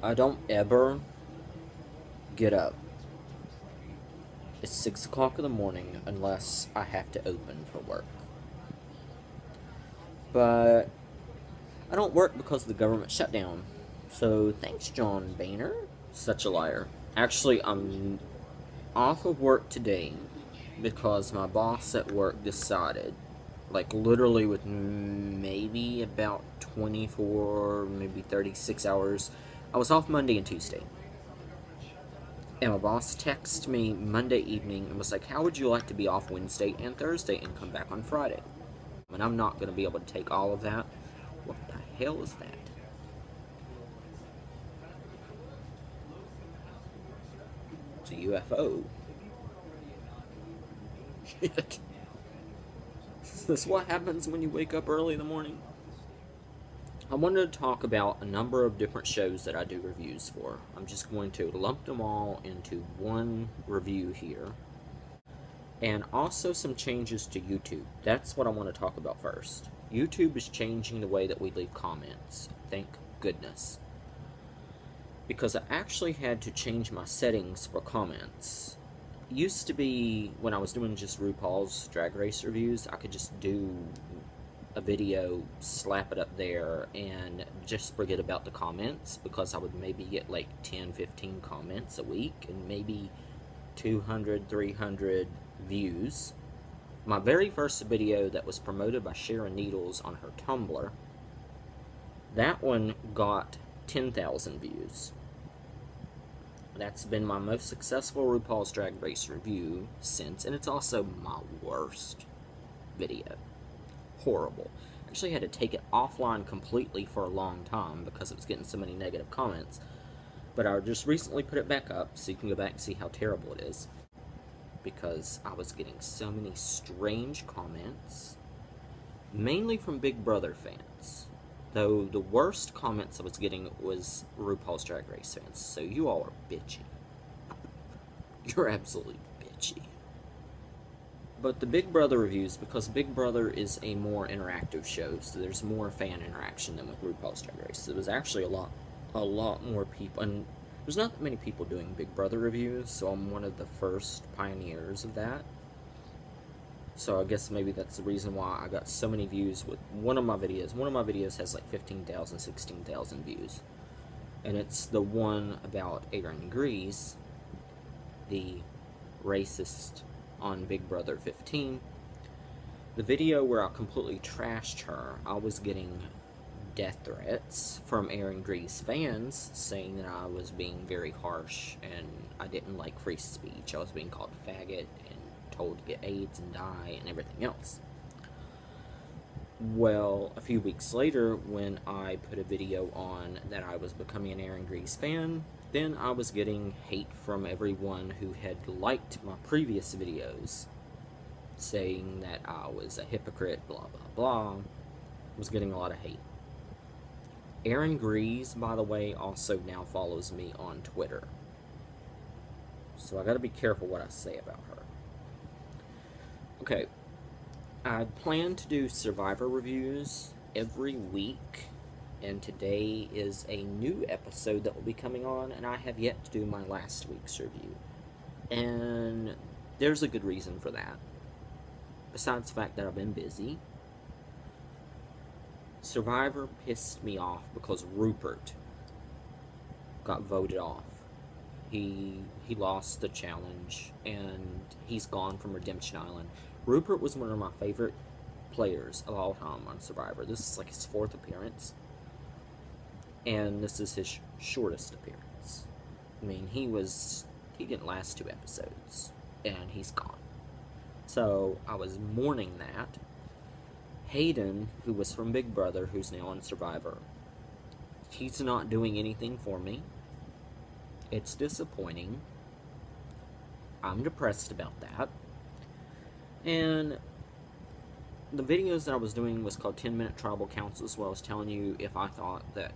I don't ever get up at 6 o'clock in the morning unless I have to open for work. But I don't work because of the government shutdown. So thanks, John Boehner. Such a liar. Actually, I'm off of work today because my boss at work decided, like literally with maybe about 24, maybe 36 hours, I was off Monday and Tuesday. And my boss texted me Monday evening and was like, how would you like to be off Wednesday and Thursday and come back on Friday? And I'm not going to be able to take all of that. What the hell is that? It's a UFO. Shit. Is this what happens when you wake up early in the morning? I wanted to talk about a number of different shows that I do reviews for. I'm just going to lump them all into one review here. And also some changes to YouTube. That's what I want to talk about first. YouTube is changing the way that we leave comments. Thank goodness. Because I actually had to change my settings for comments. It used to be, when I was doing just RuPaul's Drag Race reviews, I could just do a video, slap it up there, and just forget about the comments, because I would maybe get like 10, 15 comments a week, and maybe 200, 300 views. My very first video that was promoted by Sharon Needles on her Tumblr, that one got 10,000 views. That's been my most successful RuPaul's Drag Race review since, and it's also my worst video. Horrible. Actually had to take it offline completely for a long time because it was getting so many negative comments. But I just recently put it back up so you can go back and see how terrible it is. Because I was getting so many strange comments, mainly from Big Brother fans. Though the worst comments I was getting was RuPaul's Drag Race fans. So you all are bitchy. You're absolutely bitchy. But the Big Brother reviews, because Big Brother is a more interactive show, so there's more fan interaction than with RuPaul's Drag Race. There was actually a lot more people, and there's not that many people doing Big Brother reviews, so I'm one of the first pioneers of that. So I guess maybe that's the reason why I got so many views with one of my videos. One of my videos has like 15,000, 16,000 views. And it's the one about Aaron Grease, the racist on Big Brother 15. The video where I completely trashed her, I was getting death threats from Aaron Grease fans saying that I was being very harsh and I didn't like free speech. I was being called faggot and told to get AIDS and die and everything else. Well, a few weeks later, when I put a video on that I was becoming an Aaron Grease fan, then I was getting hate from everyone who had liked my previous videos, saying that I was a hypocrite, blah, blah, blah. I was getting a lot of hate. Aaron Grease, by the way, also now follows me on Twitter. So I gotta be careful what I say about her. Okay, I plan to do Survivor reviews every week, and today is a new episode that will be coming on, and I have yet to do my last week's review. And there's a good reason for that. Besides the fact that I've been busy, Survivor pissed me off because Rupert got voted off. He lost the challenge, and he's gone from Redemption Island. Rupert was one of my favorite players of all time on Survivor. This is like his 4th appearance. And this is his shortest appearance. I mean, he didn't last 2 episodes, and he's gone. So, I was mourning that. Hayden, who was from Big Brother, who's now on Survivor, he's not doing anything for me. It's disappointing. I'm depressed about that. And the videos that I was doing was called 10-minute tribal counts, as well as telling you if I thought that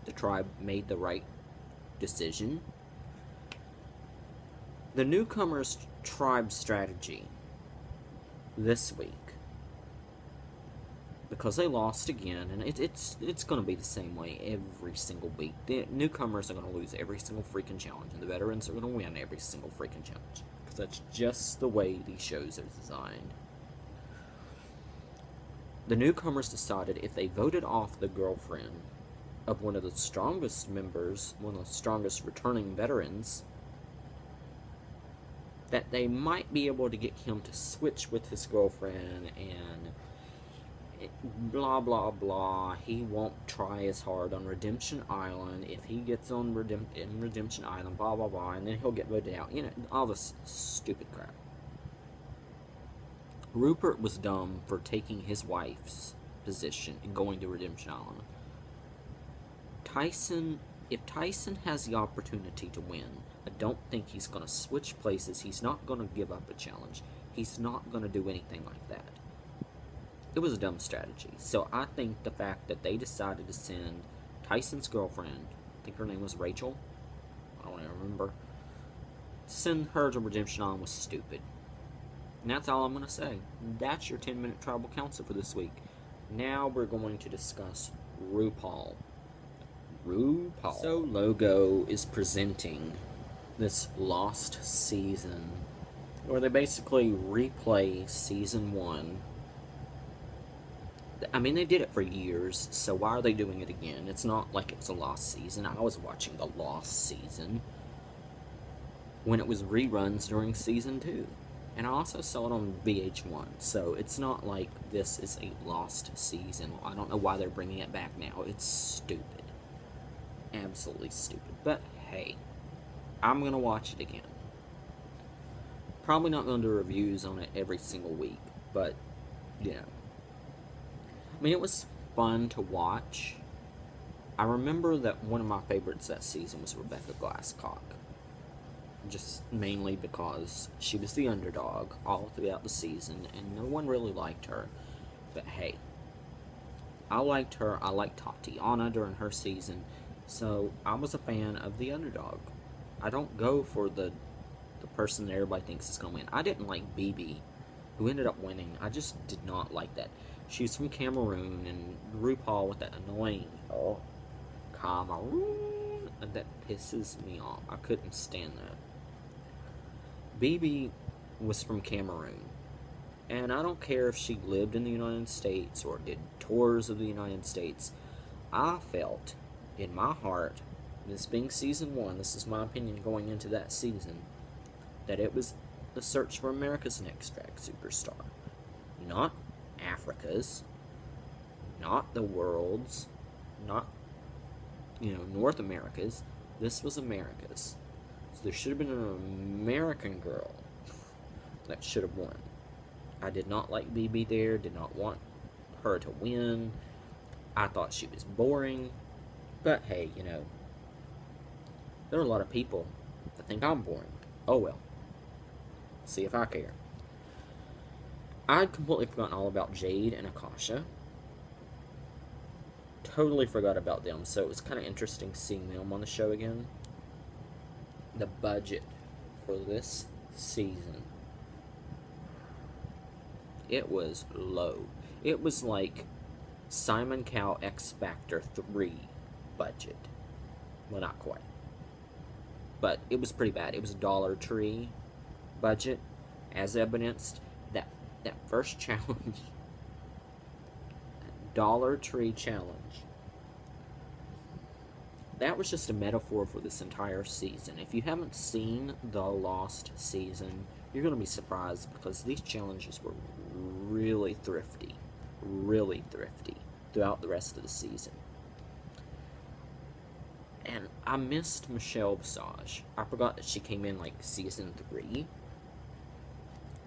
the tribe made the right decision. The newcomers' tribe strategy this week, because they lost again, and it's going to be the same way every single week. The newcomers are going to lose every single freaking challenge, and the veterans are going to win every single freaking challenge, because that's just the way these shows are designed. The newcomers decided if they voted off the girlfriend of one of the strongest members, one of the strongest returning veterans, that they might be able to get him to switch with his girlfriend, and blah blah blah. He won't try as hard on Redemption Island if he gets on Redemption Island, blah blah blah, and then he'll get voted out. You know, all this stupid crap. Rupert was dumb for taking his wife's position and going to Redemption Island. If Tyson has the opportunity to win, I don't think he's going to switch places. He's not going to give up a challenge. He's not going to do anything like that. It was a dumb strategy. So I think the fact that they decided to send Tyson's girlfriend, I think her name was Rachel, I don't even remember, send her to Redemption Island was stupid. And that's all I'm going to say. That's your 10-minute tribal council for this week. Now we're going to discuss RuPaul. So Logo is presenting this lost season, where they basically replay season 1. I mean, they did it for years, so why are they doing it again? It's not like it's a lost season. I was watching the lost season when it was reruns during season 2. And I also saw it on VH1, so it's not like this is a lost season. I don't know why they're bringing it back now. It's stupid. Absolutely stupid. But hey, I'm going to watch it again. Probably not going to do reviews on it every single week, but, you know. I mean, it was fun to watch. I remember that one of my favorites that season was Rebecca Glasscock. Just mainly because she was the underdog all throughout the season, and no one really liked her. But hey, I liked her. I liked Tatiana during her season, so I was a fan of the underdog. I don't go for the person that everybody thinks is going to win. I didn't like BB, who ended up winning. I just did not like that. She's from Cameroon, and RuPaul with that annoying, Cameroon, that pisses me off. I couldn't stand that. BB was from Cameroon, and I don't care if she lived in the United States or did tours of the United States. I felt in my heart, this being season 1, this is my opinion going into that season, that it was the search for America's Next Drag Superstar. Not Africa's, not the world's, not, North America's. This was America's. So there should have been an American girl that should have won. I did not like BB there, did not want her to win. I thought she was boring. But hey, there are a lot of people that think I'm boring. Oh well. See if I care. I'd completely forgotten all about Jade and Akasha. Totally forgot about them, so it was kind of interesting seeing them on the show again. The budget for this season, it was low. It was like Simon Cowell X Factor 3 budget. Well, not quite. But it was pretty bad. It was a Dollar Tree budget, as evidenced. That first challenge, Dollar Tree challenge, that was just a metaphor for this entire season. If you haven't seen the Lost season, you're going to be surprised, because these challenges were really thrifty throughout the rest of the season. And I missed Michelle Visage. I forgot that she came in like season 3.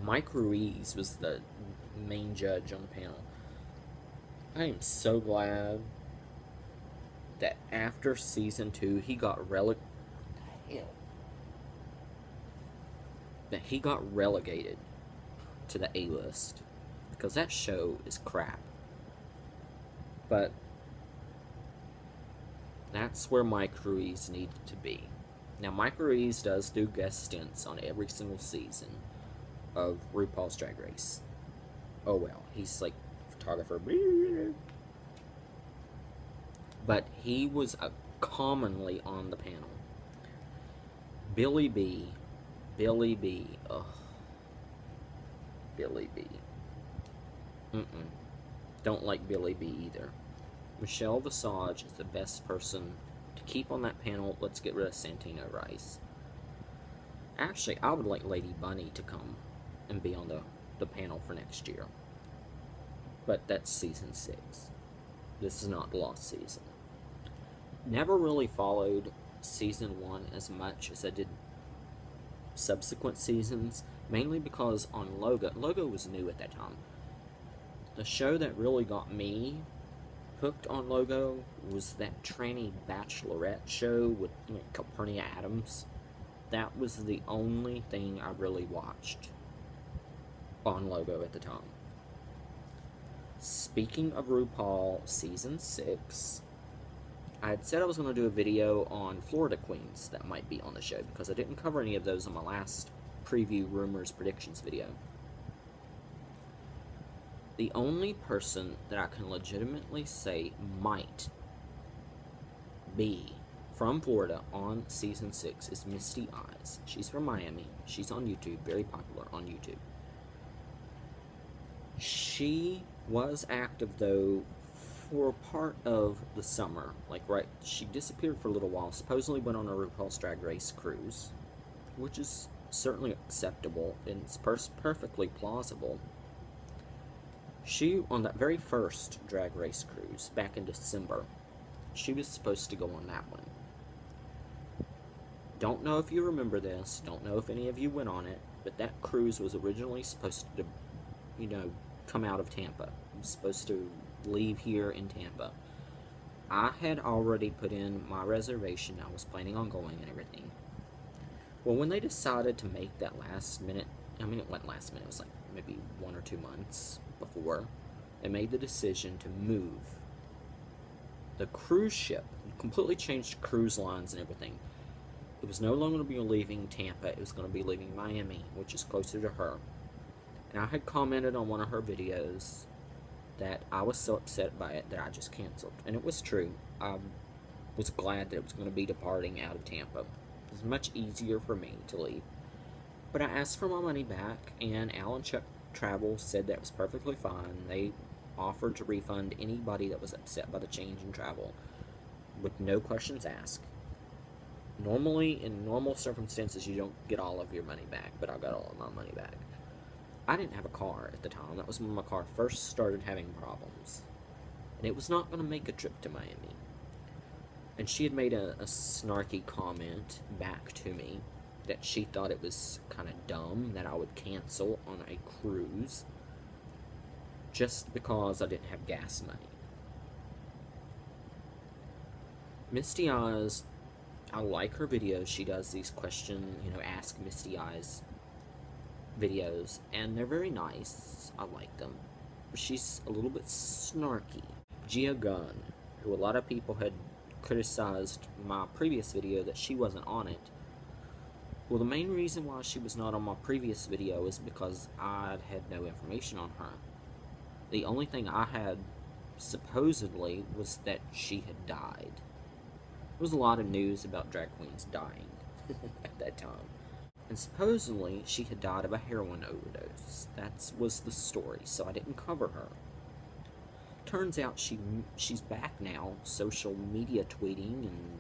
Mike Ruiz was the main judge on the panel. I am so glad that after season 2 he got relegated to the A-list, because that show is crap. But that's where Mike Ruiz needed to be. Now, Mike Ruiz does do guest stints on every single season of RuPaul's Drag Race. Oh well, he's like cinematographer. But he was commonly on the panel. Billy B. Ugh. Billy B. Don't like Billy B either. Michelle Visage is the best person to keep on that panel. Let's get rid of Santino Rice. Actually, I would like Lady Bunny to come and be on the panel for next year. But that's season 6. This is not the lost season. Never really followed season 1 as much as I did subsequent seasons, mainly because on Logo was new at that time. The show that really got me hooked on Logo was that tranny bachelorette show with Calpurnia Adams. That was the only thing I really watched on Logo at the time. Speaking of RuPaul season 6, I had said I was going to do a video on Florida queens that might be on the show, because I didn't cover any of those on my last preview rumors predictions video. The only person that I can legitimately say might be from Florida on season 6 is Misty Eyes. She's from Miami. She's on YouTube, very popular on YouTube. She was active though for part of the summer, she disappeared for a little while, supposedly went on a RuPaul's Drag Race cruise, which is certainly acceptable and it's perfectly plausible. She, on that very first Drag Race cruise back in December, she was supposed to go on that one. Don't know if you remember this, don't know if any of you went on it, but that cruise was originally supposed to, come out of Tampa. It was supposed to leave here in Tampa. I had already put in my reservation. I was planning on going and everything. Well, when they decided to make that last minute, it wasn't last minute, it was like maybe 1 or 2 months before, they made the decision to move the cruise ship, completely changed cruise lines and everything. It was no longer going to be leaving Tampa, it was going to be leaving Miami, which is closer to her. And I had commented on one of her videos that I was so upset by it that I just canceled. And it was true. I was glad that it was going to be departing out of Tampa. It was much easier for me to leave. But I asked for my money back, and Alan Chuck Travel said that was perfectly fine. They offered to refund anybody that was upset by the change in travel with no questions asked. Normally, in normal circumstances, you don't get all of your money back, but I got all of my money back. I didn't have a car at the time. That was when my car first started having problems. And it was not going to make a trip to Miami. And she had made a snarky comment back to me that she thought it was kind of dumb that I would cancel on a cruise just because I didn't have gas money. Misty Eyes, I like her videos. She does these Ask Misty Eyes videos, and they're very nice. I like them. But she's a little bit snarky. Gia Gunn, who a lot of people had criticized my previous video that she wasn't on it. Well, the main reason why she was not on my previous video is because I had no information on her. The only thing I had, supposedly, was that she had died. There was a lot of news about drag queens dying at that time. And supposedly, she had died of a heroin overdose. That was the story, so I didn't cover her. Turns out she's back now, social media tweeting and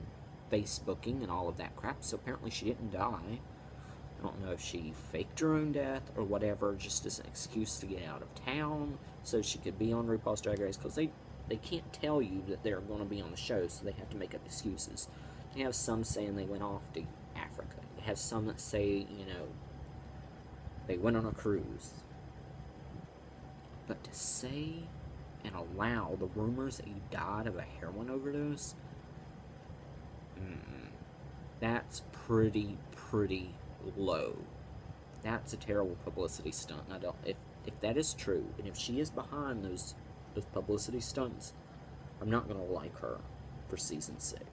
Facebooking and all of that crap, so apparently she didn't die. I don't know if she faked her own death or whatever, just as an excuse to get out of town so she could be on RuPaul's Drag Race, because they can't tell you that they're going to be on the show, so they have to make up excuses. You have some saying they went off to Africa. You have some that say, they went on a cruise. But to say and allow the rumors that you died of a heroin overdose, that's pretty low. That's a terrible publicity stunt. And if that is true, and if she is behind those publicity stunts, I'm not going to like her for season 6.